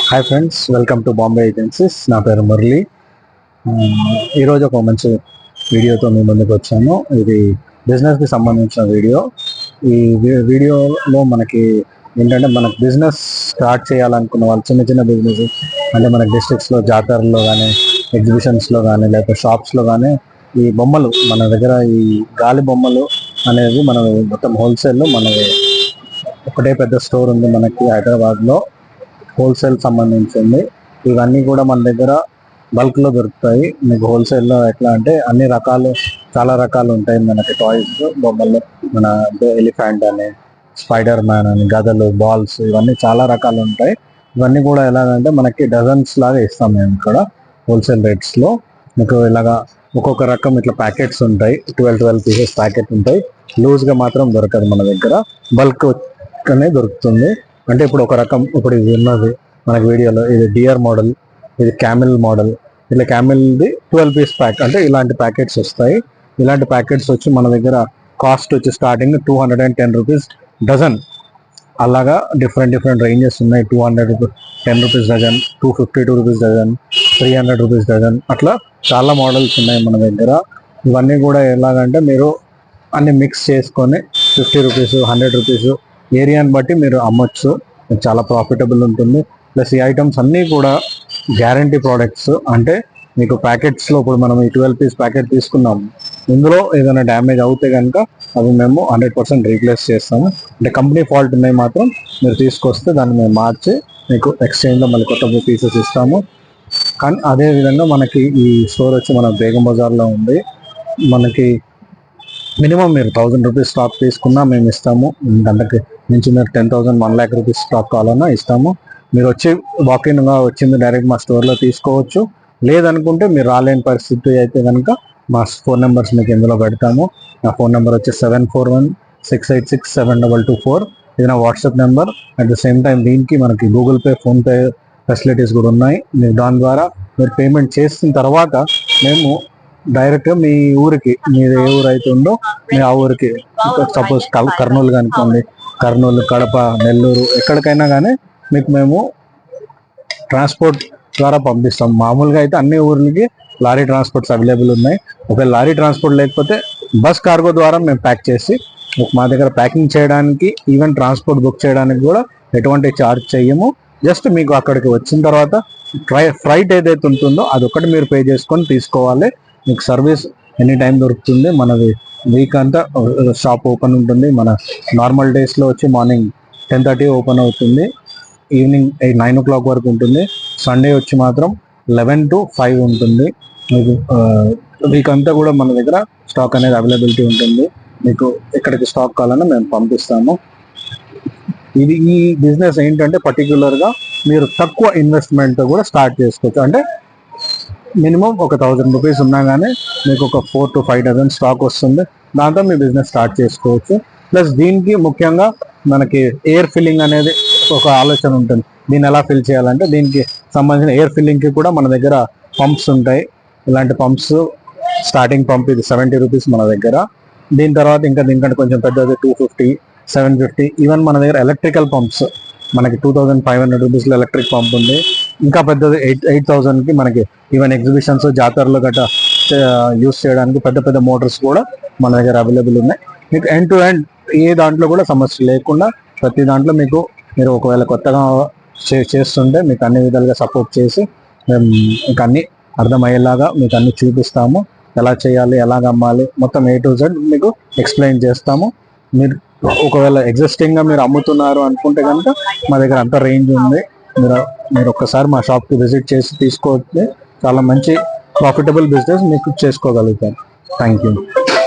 Hi friends, welcome to Bombay agencies. నా పేరు మురళి. ఈరోజు ఒక మంచి వీడియోతో మీ ముందుకు వచ్చాను. ఇది బిజినెస్కి సంబంధించిన వీడియో. ఈ వీడియోలో మనకి ఏంటంటే, మనకు బిజినెస్ స్టార్ట్ చేయాలనుకున్న వాళ్ళు, చిన్న చిన్న బిజినెస్ అంటే మనకి డిస్ట్రిక్ట్స్లో జాతరలో కానీ, ఎగ్జిబిషన్స్లో కానీ, లేకపోతే షాప్స్లో కానీ ఈ బొమ్మలు మన దగ్గర, ఈ గాలి బొమ్మలు అనేది మనం మొత్తం హోల్సేల్లో మనకి ఒకటే పెద్ద స్టోర్ ఉంది మనకి హైదరాబాద్లో, హోల్సేల్ సంబంధించింది. ఇవన్నీ కూడా మన దగ్గర బల్క్లో దొరుకుతాయి. మీకు హోల్సేల్లో ఎట్లా అంటే అన్ని రకాలు, చాలా రకాలు ఉంటాయి మనకి. టాయ్స్ బొమ్మలు, మన ఎలిఫెంట్ అని, స్పైడర్ మ్యాన్ అని, గదలు, బాల్స్, ఇవన్నీ చాలా రకాలు ఉంటాయి. ఇవన్నీ కూడా ఎలాగంటే మనకి డజన్స్ లాగా ఇస్తాం మేము ఇక్కడ హోల్సేల్ రేట్స్లో. మీకు ఇలాగా ఒక్కొక్క రకం ఇట్లా ప్యాకెట్స్ ఉంటాయి, 12 పీసెస్ ప్యాకెట్ ఉంటాయి. లూజ్గా మాత్రం దొరకదు మన దగ్గర, బల్క్ అనే దొరుకుతుంది. అంటే ఇప్పుడు ఒక రకం, ఇప్పుడు ఇది ఉన్నది మనకి వీడియోలో, ఇది డియర్ మోడల్, ఇది క్యామిల్ మోడల్. ఇట్లా క్యామిల్ది 12 పీస్ ప్యాక్ అంటే ఇలాంటి ప్యాకెట్స్ వస్తాయి. ఇలాంటి ప్యాకెట్స్ వచ్చి మన దగ్గర కాస్ట్ వచ్చి స్టార్టింగ్ 210 రూపీస్ డజన్. అలాగా డిఫరెంట్ రేంజెస్ ఉన్నాయి. 210 rupees dozen, 252 rupees dozen, 300 rupees dozen, అట్లా చాలా మోడల్స్ ఉన్నాయి మన దగ్గర. ఇవన్నీ కూడా ఎలాగంటే మీరు అన్ని మిక్స్ చేసుకొని 50 రూపీస్, 100 రూపీస్ ఏరియాని బట్టి మీరు అమ్మొచ్చు. చాలా ప్రాఫిటబుల్ ఉంటుంది. ప్లస్ ఈ ఐటమ్స్ అన్నీ కూడా గ్యారంటీ ప్రోడక్ట్స్. అంటే మీకు ప్యాకెట్స్లో ఇప్పుడు మనం ఈ 12 పీస్ ప్యాకెట్ తీసుకున్నాము, ఇందులో ఏదైనా డ్యామేజ్ అవుతే కనుక అవి మేము 100% రీప్లేస్ చేస్తాము. అంటే కంపెనీ ఫాల్ట్ ఉన్నాయి మాత్రం మీరు తీసుకొస్తే దాన్ని మేము మార్చి మీకు ఎక్స్చేంజ్లో మళ్ళీ కొత్త పీసెస్ ఇస్తాము. కానీ అదేవిధంగా మనకి ఈ స్టోర్ వచ్చి మన బేగం బజార్లో ఉంది. మనకి మినిమం మీరు 1000 రూపీస్ స్టాక్ తీసుకున్నా మేము ఇస్తాము. గంటకి నుంచి మీరు 10,000, 1 lakh రూపీస్ స్టాక్ కావాలన్నా ఇస్తాము. మీరు వచ్చి వాకిన్గా వచ్చింది డైరెక్ట్ మా స్టోర్లో తీసుకోవచ్చు. లేదనుకుంటే మీరు రాలేని పరిస్థితి అయితే కనుక మా ఫోన్ నెంబర్స్ మీకు ఇందులో పెడతాము. నా ఫోన్ నెంబర్ వచ్చి 7416867224. ఇది నా WhatsApp number. At the same time దీనికి మనకి గూగుల్ పే, ఫోన్పే ఫెసిలిటీస్ కూడా ఉన్నాయి. మీరు దాని ద్వారా మీరు పేమెంట్ చేసిన తర్వాత మేము డైరెక్ట్గా మీ ఊరికి, మీరు ఏ ఊరు అయితే ఉందో మీ ఆ ఊరికి, సపోజ్ కర్నూలు కనుకోండి, కర్నూలు, కడప, నెల్లూరు, ఎక్కడికైనా కానీ మీకు మేము ట్రాన్స్పోర్ట్ ద్వారా పంపిస్తాం. మామూలుగా అయితే అన్ని ఊర్లకి లారీ ట్రాన్స్పోర్ట్స్ అవైలబుల్ ఉన్నాయి. ఒకవేళ లారీ ట్రాన్స్పోర్ట్ లేకపోతే బస్ కార్గో ద్వారా మేము ప్యాక్ చేసి, మా దగ్గర ప్యాకింగ్ చేయడానికి, ఈవెన్ ట్రాన్స్పోర్ట్ బుక్ చేయడానికి కూడా ఎటువంటి ఛార్జ్ చేయము. జస్ట్ మీకు అక్కడికి వచ్చిన తర్వాత ఫ్రైట్ ఏదైతే ఉంటుందో అదొకటి మీరు పే చేసుకొని తీసుకోవాలి. మీకు సర్వీస్ ఎనీ టైం దొరుకుతుంది. మనది వీక్ అంతా షాప్ ఓపెన్ ఉంటుంది. మన నార్మల్ డేస్లో వచ్చి మార్నింగ్ 10:30 ఓపెన్ అవుతుంది, ఈవినింగ్ 9 o'clock వరకు ఉంటుంది. సండే వచ్చి మాత్రం 11 to 5 ఉంటుంది. మీకు వీక్ అంతా కూడా మన దగ్గర స్టాక్ అనేది అవైలబిలిటీ ఉంటుంది. మీకు ఎక్కడికి స్టాక్ కావాలన్నా మేము పంపిస్తాము. ఇది ఈ బిజినెస్ ఏంటంటే పర్టికులర్గా మీరు తక్కువ ఇన్వెస్ట్మెంట్తో కూడా స్టార్ట్ చేసుకోవచ్చు. అంటే మినిమం ఒక 1000 రూపీస్ ఉన్నా కానీ మీకు ఒక 4 to 5 డజన్ స్టాక్ వస్తుంది. దాంతో మీ బిజినెస్ స్టార్ట్ చేసుకోవచ్చు. ప్లస్ దీనికి ముఖ్యంగా మనకి ఎయిర్ ఫిల్లింగ్ అనేది ఒక ఆలోచన ఉంటుంది. దీన్ని ఎలా ఫిల్ చేయాలంటే దీనికి సంబంధించిన ఎయిర్ ఫిల్లింగ్కి కూడా మన దగ్గర పంప్స్ ఉంటాయి. ఇలాంటి పంప్స్, స్టార్టింగ్ పంప్ ఇది 70 రూపీస్ మన దగ్గర. దీని తర్వాత ఇంకా దీనికంటే కొంచెం పెద్దది 250, 750. ఈవెన్ మన దగ్గర ఎలక్ట్రికల్ పంప్స్ మనకి 2500 రూపీస్లో ఎలక్ట్రిక్ పంప్ ఉంది. ఇంకా పెద్దది 8,000కి మనకి ఈవెన్ ఎగ్జిబిషన్స్, జాతరలు గట్రా యూస్ చేయడానికి పెద్ద పెద్ద మోటార్స్ కూడా మన దగ్గర అవైలబుల్ ఉన్నాయి. మీకు ఎండ్ టు ఎండ్ ఏ దాంట్లో కూడా సమస్య లేకుండా ప్రతి దాంట్లో మీకు, మీరు ఒకవేళ కొత్తగా చేస్తుంటే మీకు అన్ని విధాలుగా సపోర్ట్ చేసి మేము మీకు అన్ని అర్థమయ్యేలాగా మీకు అన్ని చూపిస్తాము. ఎలా చేయాలి, ఎలాగ అమ్మాలి, మొత్తం A to Z మీకు ఎక్స్ప్లెయిన్ చేస్తాము. మీరు ఒకవేళ ఎగ్జిస్టింగ్గా మీరు అమ్ముతున్నారు అనుకుంటే కనుక మా దగ్గర అంత రేంజ్ ఉంది. మీరు ఒక్కసారి మా షాప్కి విజిట్ చేసి తీసుకోవచ్చు. చాలా మంచి ప్రాఫిటబుల్ బిజినెస్ మీకు చేసుకోగలుగుతారు. Thank you.